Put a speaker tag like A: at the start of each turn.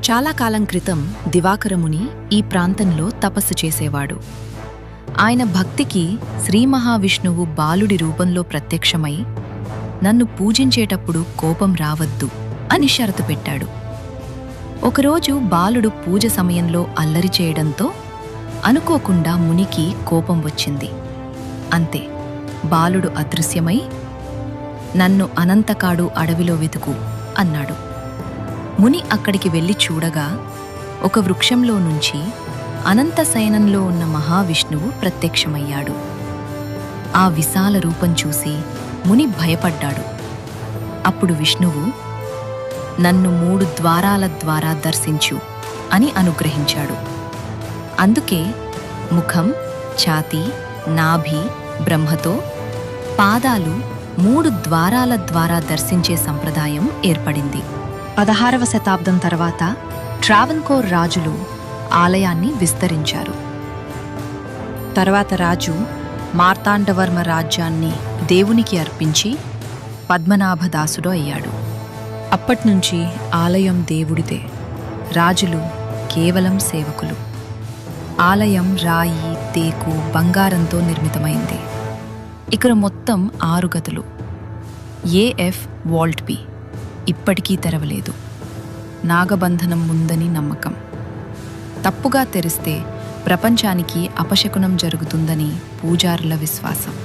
A: చాలా కాలం క్రితం దివాకరముని ఈ ప్రాంతంలో తపస్సు చేసేవాడు. ఆయన భక్తికి శ్రీ మహావిష్ణువు బాలుడి రూపంలో ప్రత్యక్షమై నన్ను పూజించేటప్పుడు కోపం రావద్దు అని షరతు పెట్టాడు. ఒకరోజు బాలుడు పూజ సమయంలో అల్లరి చేయడంతో అనుకోకుండా మునికి కోపం వచ్చింది. అంతే, బాలుడు అదృశ్యమై నన్ను అనంతకాడు అడవిలో వెతుకు అన్నాడు. ముని అక్కడికి వెళ్ళి చూడగా ఒక వృక్షంలో నుంచి అనంత శయనంలో ఉన్న మహావిష్ణువు ప్రత్యక్షమయ్యాడు. ఆ విశాల రూపం చూసి ముని భయపడ్డాడు. అప్పుడు విష్ణువు, నన్ను 3 ద్వారాల ద్వారా దర్శించు అని అనుగ్రహించాడు. అందుకే ముఖం, ఛాతీ, నాభి, బ్రహ్మతో, పాదాలు 3 ద్వారాల ద్వారా దర్శించే సంప్రదాయం ఏర్పడింది. 16వ శతాబ్దం తర్వాత ట్రావెన్కోర్ రాజులు ఆలయాన్ని విస్తరించారు. తర్వాత రాజు మార్తాండవర్మ రాజ్యాన్ని దేవునికి అర్పించి పద్మనాభదాసుడు అయ్యాడు. అప్పట్నుంచి ఆలయం దేవుడిదే, రాజులు కేవలం సేవకులు. ఆలయం రాయి, తేకు, బంగారంతో నిర్మితమైంది. ఇక్కడ మొత్తం 6 గదులు. ఏఎఫ్ వాల్ట్ బి ఇప్పటికీ తెరవలేదు. నాగబంధనం ఉందని నమ్మకం. తప్పుగా తెరిస్తే ప్రపంచానికి అపశకునం జరుగుతుందని పూజారుల విశ్వాసం.